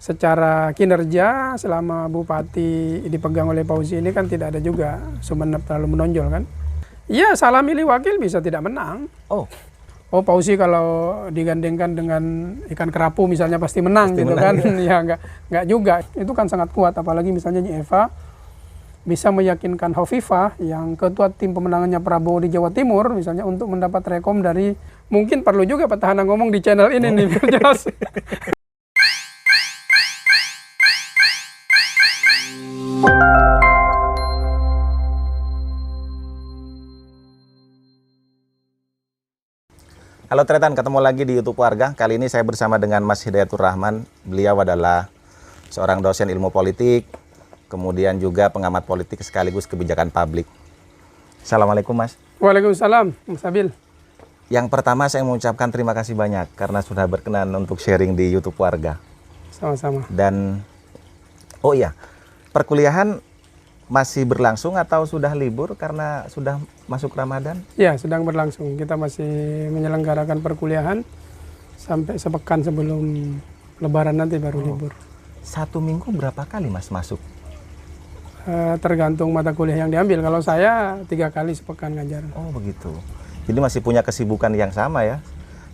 secara kinerja selama Bupati dipegang oleh Fauzi ini kan tidak ada juga Sumeneb terlalu menonjol kan. Iya, salah milih wakil bisa tidak menang. Oh, Fauzi kalau digandengkan dengan ikan kerapu misalnya pasti menang gitu menang, kan. Ya enggak juga. Itu kan sangat kuat, apalagi misalnya Eva bisa meyakinkan Hovifah yang ketua tim pemenangannya Prabowo di Jawa Timur misalnya untuk mendapat rekom dari, mungkin perlu juga petahana ngomong di channel ini nih biar jelas. Halo Tretan, ketemu lagi di YouTube Warga. Kali ini saya bersama dengan Mas Hidayatur Rahman. Beliau adalah seorang dosen ilmu politik, kemudian juga pengamat politik sekaligus kebijakan publik. Assalamualaikum Mas. Waalaikumsalam, Mas Abil. Yang pertama saya mengucapkan terima kasih banyak karena sudah berkenan untuk sharing di YouTube Warga. Sama-sama. Dan, oh iya, perkuliahan masih berlangsung atau sudah libur karena sudah masuk Ramadan? Ya, sedang berlangsung. Kita masih menyelenggarakan perkuliahan sampai sepekan sebelum Lebaran nanti baru libur. 1 minggu berapa kali Mas masuk? Tergantung mata kuliah yang diambil. Kalau saya 3 kali sepekan ngajar. Oh begitu. Jadi masih punya kesibukan yang sama ya?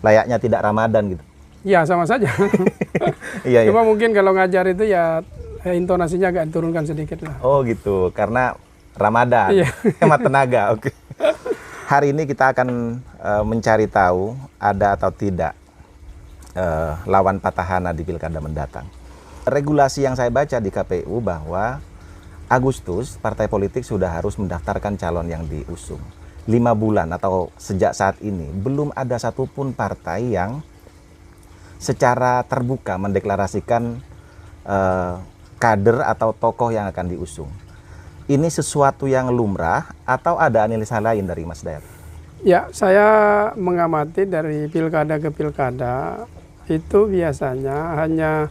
Layaknya tidak Ramadan gitu? Ya, sama saja. Iya, Cuma mungkin kalau ngajar itu ya intonasinya agak turunkan sedikit lah. Oh gitu, karena Ramadan, iya. Hemat tenaga. Oke. Hari ini kita akan mencari tahu ada atau tidak lawan petahana di pilkada mendatang. Regulasi yang saya baca di KPU bahwa Agustus partai politik sudah harus mendaftarkan calon yang diusung. 5 bulan atau sejak saat ini belum ada satupun partai yang secara terbuka mendeklarasikan kader atau tokoh yang akan diusung. Ini sesuatu yang lumrah atau ada analisa lain dari Mas Dayat? Ya, saya mengamati dari pilkada ke pilkada itu biasanya hanya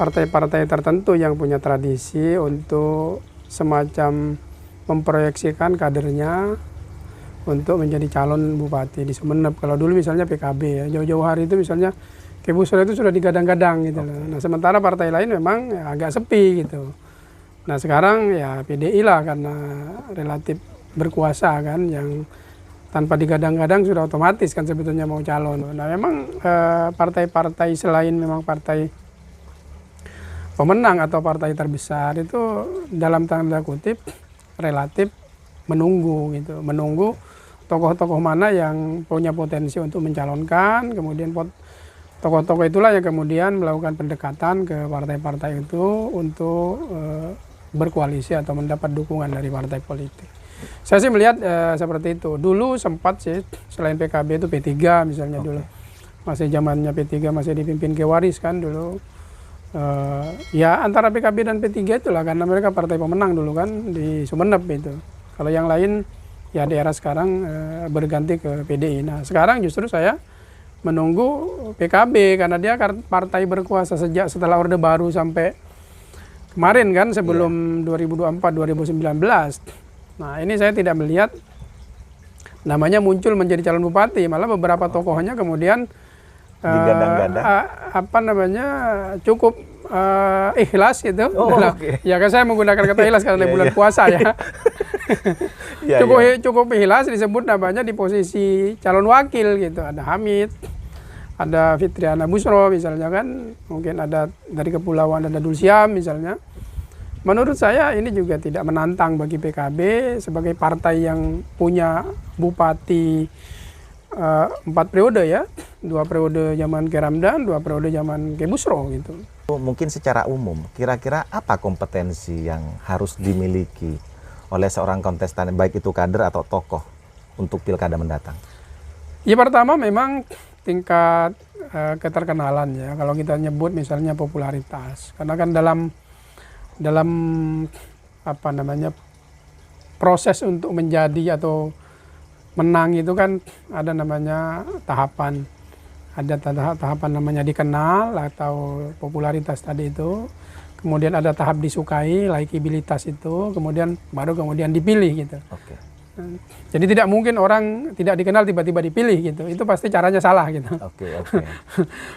partai-partai tertentu yang punya tradisi untuk semacam memproyeksikan kadernya untuk menjadi calon bupati di Sumeneb. Kalau dulu misalnya PKB ya, jauh-jauh hari itu misalnya Kebusro itu sudah digadang-gadang gitu loh. Nah, sementara partai lain memang ya, agak sepi gitu. Nah, sekarang ya PDI lah karena relatif berkuasa kan, yang tanpa digadang-gadang sudah otomatis kan sebetulnya mau calon. Nah, memang partai-partai selain memang partai pemenang atau partai terbesar itu dalam tanda kutip relatif menunggu gitu. Menunggu tokoh-tokoh mana yang punya potensi untuk mencalonkan, kemudian tokoh-tokoh itulah yang kemudian melakukan pendekatan ke partai-partai itu untuk berkoalisi atau mendapat dukungan dari partai politik. Saya sih melihat seperti itu. Dulu sempat sih selain PKB itu P3 misalnya dulu. Masih zamannya P3 masih dipimpin Kewaris kan dulu. Ya antara PKB dan P3 itulah karena mereka partai pemenang dulu kan di Sumeneb itu. Kalau yang lain ya di era sekarang berganti ke PDI. Nah sekarang justru saya menunggu PKB karena dia partai berkuasa sejak setelah Orde Baru sampai kemarin kan sebelum 2024-2019. Nah ini saya tidak melihat namanya muncul menjadi calon bupati, malah beberapa tokohnya kemudian apa namanya cukup ikhlas gitu. Ya kan saya menggunakan kata ikhlas karena bulan puasa ya. Cukup ikhlas disebut namanya di posisi calon wakil gitu. Ada Hamid, ada Fitriana Busro misalnya kan, mungkin ada dari Kepulauan ada Dulsiam misalnya. Menurut saya ini juga tidak menantang bagi PKB sebagai partai yang punya bupati 4 periode ya, 2 periode zaman Keramdan, 2 periode zaman Kebusro gitu. Mungkin secara umum, kira-kira apa kompetensi yang harus dimiliki oleh seorang kontestan, baik itu kader atau tokoh untuk pilkada mendatang? Ya pertama memang tingkat keterkenalan ya, kalau kita nyebut misalnya popularitas. Karena kan dalam apa namanya proses untuk menjadi atau menang itu kan ada namanya tahapan. Ada tahapan namanya dikenal atau popularitas tadi itu. Kemudian ada tahap disukai, likabilitas itu, kemudian baru kemudian dipilih gitu. Jadi tidak mungkin orang tidak dikenal tiba-tiba dipilih gitu. Itu pasti caranya salah gitu. Oke, oke.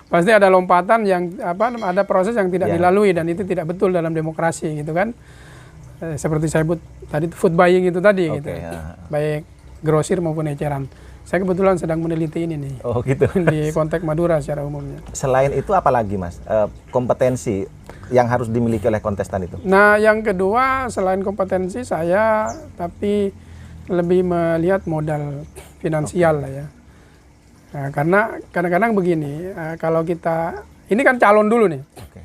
Pasti ada lompatan yang ada proses yang tidak Ya. dilalui dan itu tidak betul dalam demokrasi gitu kan. Seperti saya sebut tadi food buying itu tadi gitu. Oke, ya. Baik grosir maupun eceran. Saya kebetulan sedang meneliti ini nih. Oh gitu. Di konteks Madura secara umumnya. Selain itu apalagi Mas, kompetensi yang harus dimiliki oleh kontestan itu? Nah, yang kedua selain kompetensi saya tapi lebih melihat modal finansial lah ya. Nah, karena kadang-kadang begini, kalau kita ini kan calon dulu nih. Oke.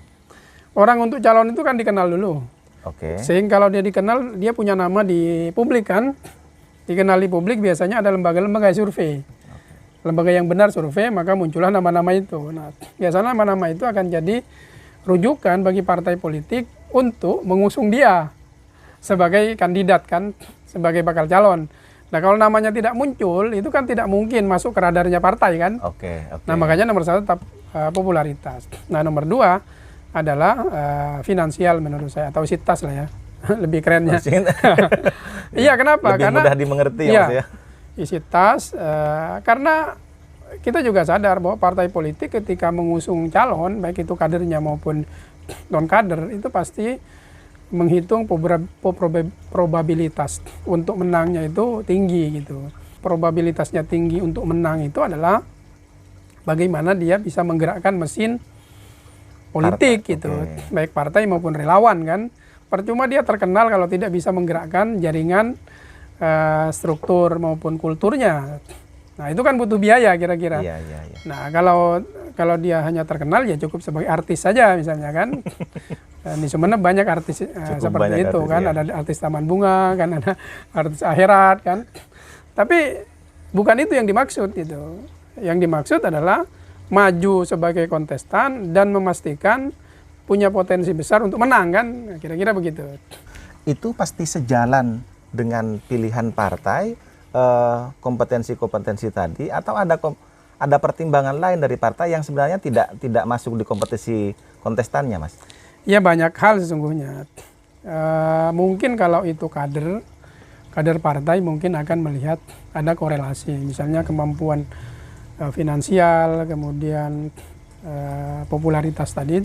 Orang untuk calon itu kan dikenal dulu. Oke. Sehingga kalau dia dikenal, dia punya nama di publik kan. Dikenal di publik biasanya ada lembaga-lembaga survei. Lembaga yang benar survei, maka muncullah nama-nama itu. Nah, biasanya nama-nama itu akan jadi rujukan bagi partai politik untuk mengusung dia sebagai kandidat kan, sebagai bakal calon. Nah, kalau namanya tidak muncul, itu kan tidak mungkin masuk ke radarnya partai kan. Oke, oke. Nah, makanya nomor satu tetap popularitas. Nah, nomor dua adalah finansial menurut saya, atau sitas lah ya. Lebih kerennya. Iya, kenapa? Lebih Karena mudah dimengerti ya iya, Mas ya. isi tas, karena kita juga sadar bahwa partai politik ketika mengusung calon, baik itu kadernya maupun non-kader, itu pasti menghitung probabilitas untuk menangnya itu tinggi gitu. Probabilitasnya tinggi untuk menang itu adalah bagaimana dia bisa menggerakkan mesin politik Partai, gitu, oke. baik partai maupun relawan kan. Percuma dia terkenal kalau tidak bisa menggerakkan jaringan struktur maupun kulturnya. Nah, itu kan butuh biaya kira-kira. Iya, iya, iya. Nah, kalau dia hanya terkenal ya cukup sebagai artis saja misalnya kan. Di Sumeneb banyak artis seperti banyak itu artis, kan, ya. ada artis Taman Bunga kan, ada artis akhirat kan. Tapi bukan itu yang dimaksud itu. Yang dimaksud adalah maju sebagai kontestan dan memastikan punya potensi besar untuk menang kan, kira-kira begitu. Itu pasti sejalan dengan pilihan partai, kompetensi-kompetensi tadi, atau ada pertimbangan lain dari partai yang sebenarnya tidak masuk di kompetisi kontestannya, Mas? Ya, banyak hal sesungguhnya. Mungkin kalau itu kader partai mungkin akan melihat ada korelasi, misalnya kemampuan finansial, kemudian popularitas tadi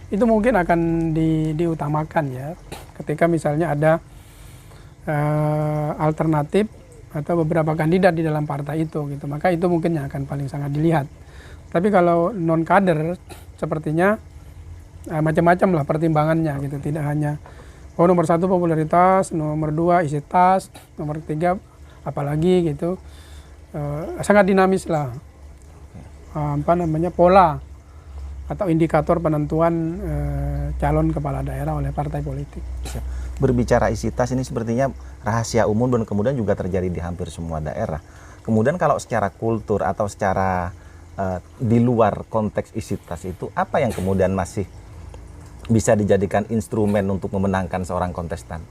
itu mungkin akan diutamakan ya. Ketika misalnya ada alternatif atau beberapa kandidat di dalam partai itu gitu, maka itu mungkin yang akan paling sangat dilihat. Tapi kalau non kader sepertinya macam-macam lah pertimbangannya gitu, tidak hanya nomor satu popularitas, nomor dua isi tas, nomor tiga apalagi gitu, sangat dinamis lah pola atau indikator penentuan calon kepala daerah oleh partai politik. Berbicara isi tas ini sepertinya rahasia umum dan kemudian juga terjadi di hampir semua daerah. Kemudian kalau secara kultur atau secara di luar konteks isi tas itu, apa yang kemudian masih bisa dijadikan instrumen untuk memenangkan seorang kontestan?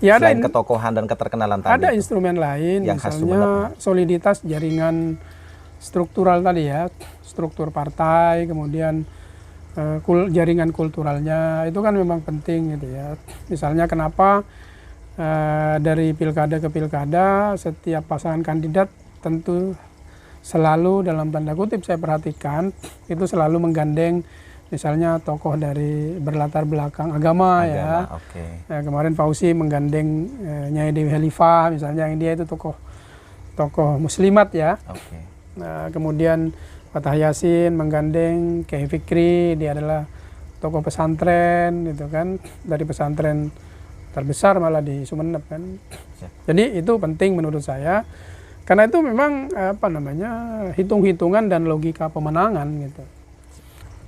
Ya, selain ketokohan dan keterkenalan tadi. Ada instrumen lain, yang khas misalnya soliditas jaringan struktural tadi ya, struktur partai, kemudian jaringan kulturalnya, itu kan memang penting gitu ya. Misalnya kenapa dari pilkada ke pilkada setiap pasangan kandidat tentu selalu dalam tanda kutip saya perhatikan itu selalu menggandeng misalnya tokoh dari berlatar belakang agama ya. Okay. Nah, kemarin Fauzi menggandeng Nyai Dewi Khalifah misalnya, yang dia itu tokoh muslimat ya. Okay. Nah, kemudian Fatah Yasin menggandeng Kiai Fikri, dia adalah tokoh pesantren gitu kan, dari pesantren terbesar malah di Sumeneb kan. Jadi itu penting menurut saya, karena itu memang hitung-hitungan dan logika pemenangan gitu.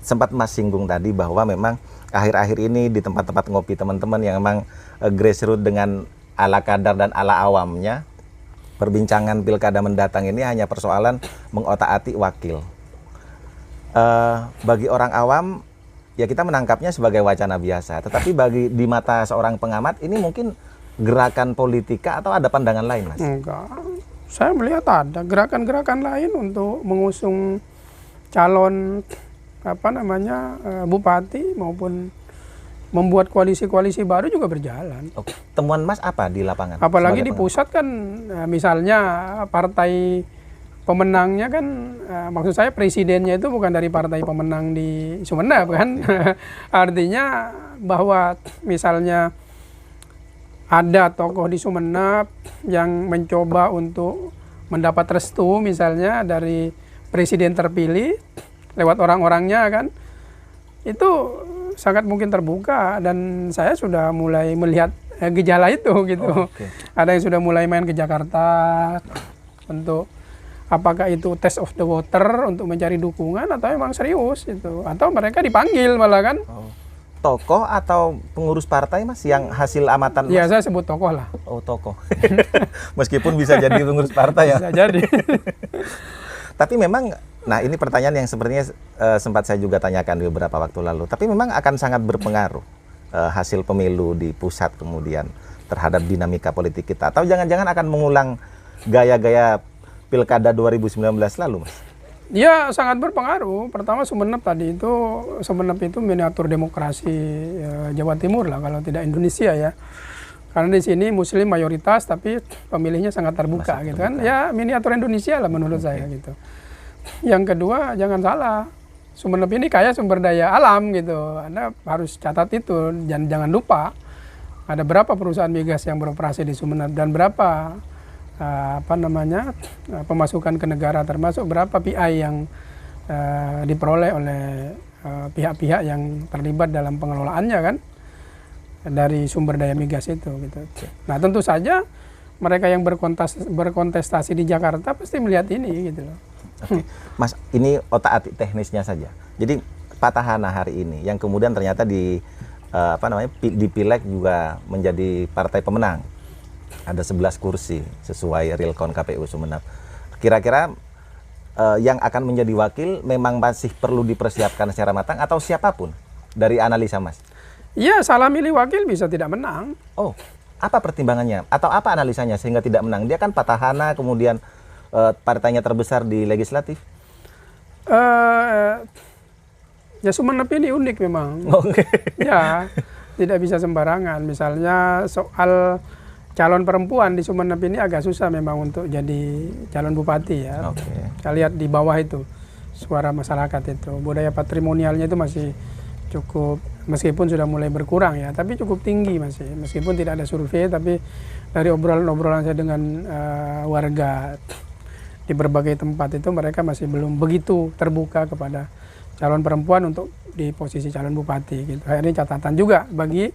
Sempat Mas singgung tadi bahwa memang akhir-akhir ini di tempat-tempat ngopi teman-teman yang memang grassroots dengan ala kadar dan ala awamnya, perbincangan pilkada mendatang ini hanya persoalan mengotak-atik wakil. Bagi orang awam, ya kita menangkapnya sebagai wacana biasa. Tetapi di mata seorang pengamat, ini mungkin gerakan politika atau ada pandangan lain, Mas? Enggak. Saya melihat ada gerakan-gerakan lain untuk mengusung calon bupati maupun membuat koalisi-koalisi baru juga berjalan. Oke. Temuan Mas apa di lapangan? Apalagi sebagai di pengamat? pusat kan, misalnya partai pemenangnya kan, maksud saya presidennya itu bukan dari partai pemenang di Sumeneb kan. Artinya bahwa misalnya ada tokoh di Sumeneb yang mencoba untuk mendapat restu misalnya dari presiden terpilih lewat orang-orangnya kan, itu sangat mungkin terbuka, dan saya sudah mulai melihat gejala itu gitu. Oke. Ada yang sudah mulai main ke Jakarta untuk apakah itu test of the water untuk mencari dukungan atau memang serius itu, atau mereka dipanggil malah kan. Oh. Tokoh atau pengurus partai Mas yang hasil amatan Mas? Ya saya sebut tokoh lah. Oh, tokoh. Meskipun bisa jadi pengurus partai ya. Bisa jadi. Tapi memang, nah ini pertanyaan yang sepertinya sempat saya juga tanyakan beberapa waktu lalu. Tapi memang akan sangat berpengaruh hasil pemilu di pusat kemudian terhadap dinamika politik kita. Atau jangan-jangan akan mengulang gaya-gaya pilkada 2019 lalu, Mas? Ya sangat berpengaruh. Pertama Sumeneb itu miniatur demokrasi Jawa Timur lah kalau tidak Indonesia ya. Karena di sini Muslim mayoritas tapi pemilihnya sangat terbuka gitu kan. Ya miniatur Indonesia lah menurut saya gitu. Yang kedua jangan salah, Sumeneb ini kaya sumber daya alam gitu. Anda harus catat itu, jangan lupa ada berapa perusahaan migas yang beroperasi di Sumeneb dan berapa pemasukan ke negara, termasuk berapa PI yang diperoleh oleh pihak-pihak yang terlibat dalam pengelolaannya kan dari sumber daya migas itu gitu. Nah tentu saja mereka yang berkontestasi di Jakarta pasti melihat ini gitu loh. Oke. Mas, ini otak-atik teknisnya saja. Jadi Petahana hari ini yang kemudian ternyata di di Pileg juga menjadi partai pemenang. Ada 11 kursi sesuai real count KPU Sumeneb. Kira-kira yang akan menjadi wakil memang masih perlu dipersiapkan secara matang atau siapapun dari analisa Mas? Iya, salah milih wakil bisa tidak menang. Oh, apa pertimbangannya atau apa analisanya sehingga tidak menang? Dia kan petahana kemudian partainya terbesar di legislatif. Ya Sumeneb ini unik memang. Oke. Ya, tidak bisa sembarangan. Misalnya soal calon perempuan di Sumeneb ini agak susah memang untuk jadi calon bupati ya. Oke. Kita lihat di bawah itu suara masyarakat itu, budaya patrimonialnya itu masih cukup, meskipun sudah mulai berkurang ya, tapi cukup tinggi masih. Meskipun tidak ada survei, tapi dari obrolan-obrolan saya dengan warga di berbagai tempat itu mereka masih belum begitu terbuka kepada calon perempuan untuk di posisi calon bupati gitu. Ini catatan juga bagi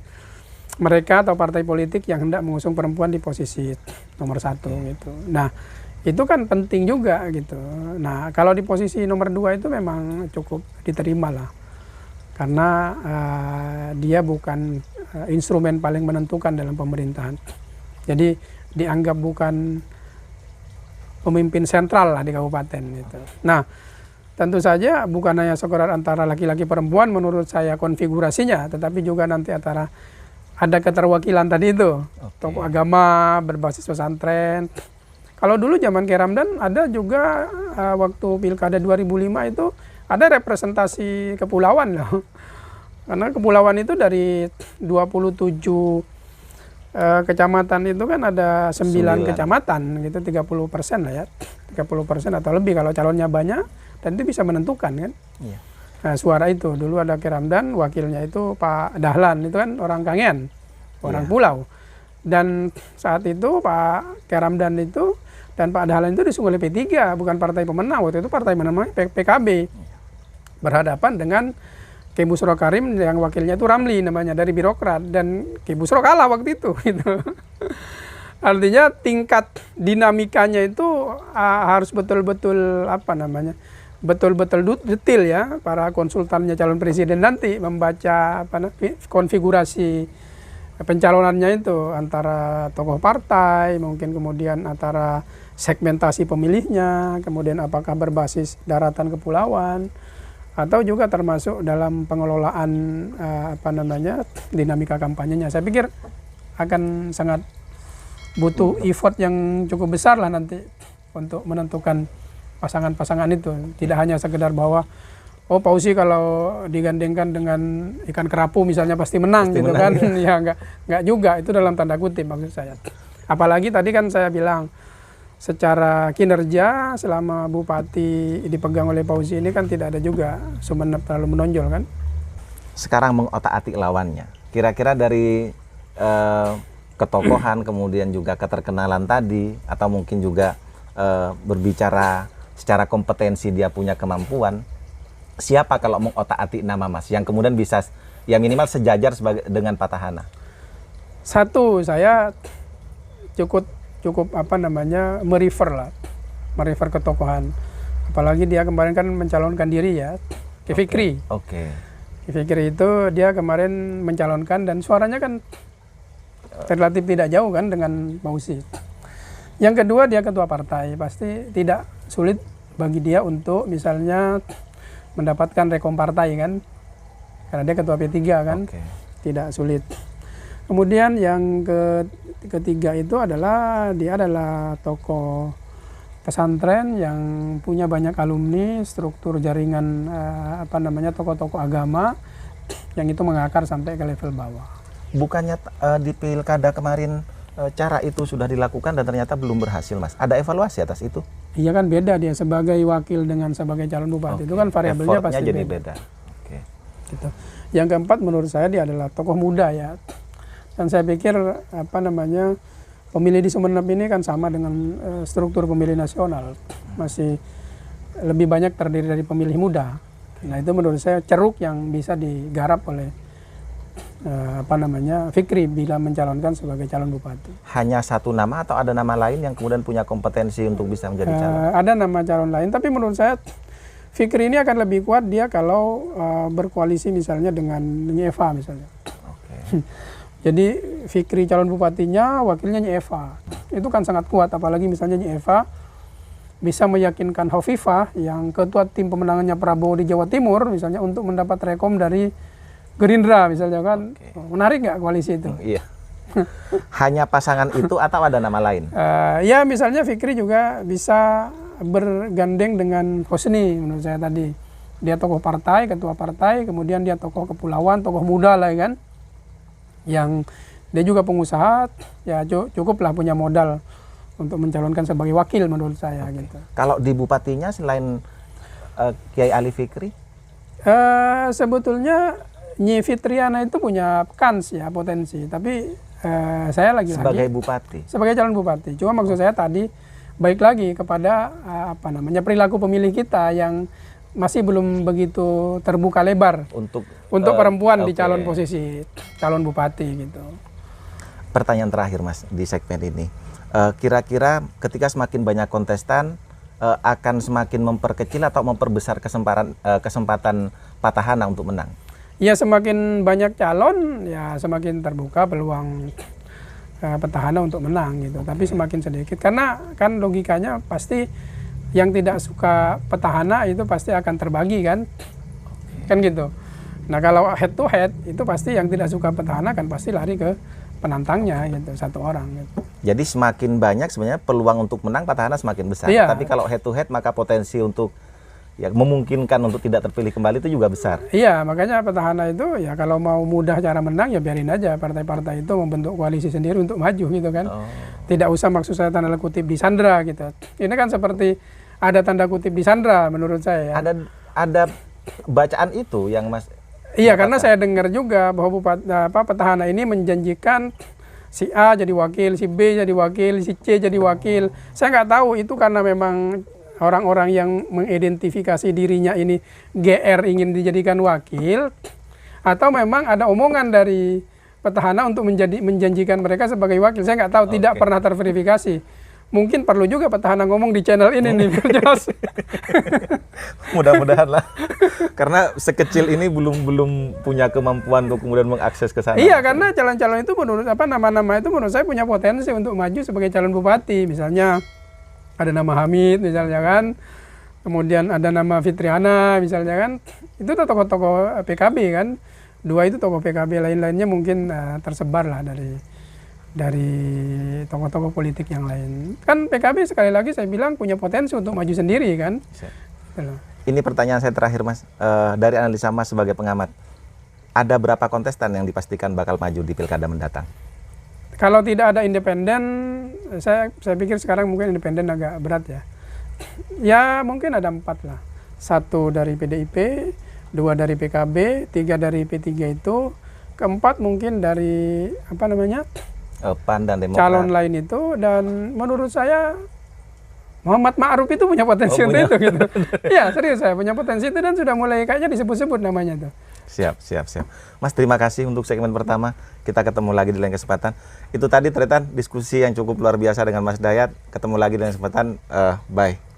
mereka atau partai politik yang hendak mengusung perempuan di posisi nomor 1 gitu. Nah itu kan penting juga gitu. Nah kalau di posisi nomor 2 itu memang cukup diterima lah, karena dia bukan instrumen paling menentukan dalam pemerintahan. Jadi dianggap bukan pemimpin sentral lah di kabupaten gitu. Nah tentu saja bukan hanya sekedar antara laki-laki perempuan menurut saya konfigurasinya, tetapi juga nanti antara ada keterwakilan tadi itu, tokoh agama berbasis pesantren. Kalau dulu zaman K. Ramdan ada juga waktu pilkada 2005 itu ada representasi kepulauan loh. Karena kepulauan itu dari 27 kecamatan itu kan ada 9 kecamatan gitu, 30% lah ya. 30% atau lebih kalau calonnya banyak, dan itu bisa menentukan kan. Iya. Nah, suara itu dulu ada K. Ramdan, wakilnya itu Pak Dahlan, itu kan orang Kangean, orang pulau. Dan saat itu Pak K. Ramdan itu dan Pak Dahlan itu disungguh oleh P3, bukan partai pemenang. Waktu itu partai namanya PKB. Berhadapan dengan Ki Busro Karim yang wakilnya itu Ramli namanya, dari birokrat, dan Ki Busro kalah waktu itu gitu. Artinya tingkat dinamikanya itu harus betul-betul betul-betul detail ya, para konsultannya calon presiden nanti membaca konfigurasi pencalonannya itu antara tokoh partai, mungkin kemudian antara segmentasi pemilihnya, kemudian apakah berbasis daratan kepulauan, atau juga termasuk dalam pengelolaan dinamika kampanyenya. Saya pikir akan sangat butuh effort yang cukup besar lah nanti untuk menentukan pasangan-pasangan itu. Tidak hanya sekedar bahwa oh Fauzi kalau digandengkan dengan ikan kerapu misalnya pasti menang gitu kan. Ya nggak juga, itu dalam tanda kutip maksud saya. Apalagi tadi kan saya bilang secara kinerja selama Bupati dipegang oleh Fauzi ini kan tidak ada juga Sumeneb terlalu menonjol kan. Sekarang mengotak-atik lawannya. Kira-kira dari ketokohan kemudian juga keterkenalan tadi, atau mungkin juga berbicara secara kompetensi dia punya kemampuan, siapa kalau mengotak-atik nama Mas yang kemudian bisa yang minimal sejajar dengan Petahana? Satu, saya cukup merefer ketokohan. Apalagi dia kemarin kan mencalonkan diri ya, Ki Fikri. Oke. Ki Fikri itu dia kemarin mencalonkan dan suaranya kan relatif tidak jauh kan dengan Fauzi. Yang kedua, dia ketua partai, pasti tidak sulit bagi dia untuk misalnya mendapatkan rekom partai kan, karena dia ketua P3 kan. Tidak sulit. Kemudian yang ketiga itu adalah dia adalah tokoh pesantren yang punya banyak alumni, struktur jaringan tokoh-tokoh agama yang itu mengakar sampai ke level bawah. Bukannya di pilkada kemarin cara itu sudah dilakukan dan ternyata belum berhasil, Mas? Ada evaluasi atas itu? Iya kan, beda dia sebagai wakil dengan sebagai calon bupati. Itu kan variabelnya pasti jadi beda. Oke. Gitu. Yang keempat menurut saya dia adalah tokoh muda ya. Dan saya pikir pemilih di Sumeneb ini kan sama dengan struktur pemilih nasional, masih lebih banyak terdiri dari pemilih muda. Nah itu menurut saya ceruk yang bisa digarap oleh Fikri bila mencalonkan sebagai calon bupati. Hanya satu nama atau ada nama lain yang kemudian punya kompetensi untuk bisa menjadi calon? Ada nama calon lain, tapi menurut saya Fikri ini akan lebih kuat dia kalau berkoalisi misalnya dengan Nyi Eva misalnya. Jadi Fikri calon bupatinya, wakilnya Nyi Eva. Itu kan sangat kuat, apalagi misalnya Nyi Eva bisa meyakinkan Hovifah yang ketua tim pemenangannya Prabowo di Jawa Timur misalnya untuk mendapat rekom dari Gerindra misalnya kan. Menarik nggak koalisi itu? Iya. Hanya pasangan itu atau ada nama lain? Ya misalnya Fikri juga bisa bergandeng dengan Husni menurut saya tadi. Dia tokoh partai, ketua partai, kemudian dia tokoh kepulauan, tokoh muda lah kan. Yang dia juga pengusaha, ya cukuplah punya modal untuk mencalonkan sebagai wakil menurut saya gitu. Kalau di bupatinya selain Kiai Ali Fikri? Sebetulnya Nyi Fitriana itu punya kans ya, potensi, tapi saya lagi sebagai bupati, sebagai calon bupati. Cuma maksud saya tadi baik lagi kepada perilaku pemilih kita yang masih belum begitu terbuka lebar untuk perempuan di calon posisi calon bupati gitu. Pertanyaan terakhir Mas di segmen ini, kira-kira ketika semakin banyak kontestan akan semakin memperkecil atau memperbesar kesempatan Petahana untuk menang? Ya semakin banyak calon ya semakin terbuka peluang Petahana untuk menang gitu. Tapi semakin sedikit karena kan logikanya pasti yang tidak suka Petahana itu pasti akan terbagi kan. Kan gitu. Nah kalau head to head itu pasti yang tidak suka Petahana kan pasti lari ke penantangnya gitu, satu orang gitu. Jadi semakin banyak sebenarnya peluang untuk menang Petahana semakin besar. Iya. Tapi kalau head to head maka potensi untuk ya memungkinkan untuk tidak terpilih kembali itu juga besar. Iya, makanya Petahana itu ya kalau mau mudah cara menang ya biarin aja partai-partai itu membentuk koalisi sendiri untuk maju gitu kan. Tidak usah maksud saya tanda kutip disandra gitu. Ini kan seperti ada tanda kutip disandra menurut saya. Ya. Ada bacaan itu yang Mas. Iya, karena saya dengar juga bahwa Petahana ini menjanjikan si A jadi wakil, si B jadi wakil, si C jadi wakil. Saya nggak tahu itu karena memang orang-orang yang mengidentifikasi dirinya ini GR ingin dijadikan wakil, atau memang ada omongan dari Petahana untuk menjanjikan mereka sebagai wakil. Saya nggak tahu, tidak pernah terverifikasi. Mungkin perlu juga Petahana ngomong di channel ini nih biar jelas. Mudah-mudahan lah. Karena sekecil ini belum punya kemampuan untuk kemudian mengakses ke sana. Iya, karena calon-calon itu menurut nama-nama itu menurut saya punya potensi untuk maju sebagai calon bupati. Misalnya ada nama Hamid misalnya kan, kemudian ada nama Fitriana misalnya kan, itu tokoh-tokoh PKB kan, dua itu tokoh PKB, lain-lainnya mungkin tersebar lah dari tokoh-tokoh politik yang lain. Kan PKB sekali lagi saya bilang punya potensi untuk maju sendiri kan. Ini pertanyaan saya terakhir, Mas. Dari analisa Mas sebagai pengamat, ada berapa kontestan yang dipastikan bakal maju di pilkada mendatang? Kalau tidak ada independen, saya pikir sekarang mungkin independen agak berat ya. Ya mungkin ada 4 lah. 1 dari PDIP, 2 dari PKB, 3 dari P3 itu, keempat mungkin dari apa namanya PAN dan Demokrat. calon lain itu, dan menurut saya Muhammad Ma'ruf itu punya potensi untuk itu gitu. Iya serius, saya punya potensi itu dan sudah mulai kayaknya disebut-sebut namanya tuh. Siap. Mas, terima kasih untuk segmen pertama. Kita ketemu lagi di lain kesempatan. Itu tadi Tretan diskusi yang cukup luar biasa dengan Mas Dayat. Ketemu lagi di lain kesempatan. Bye.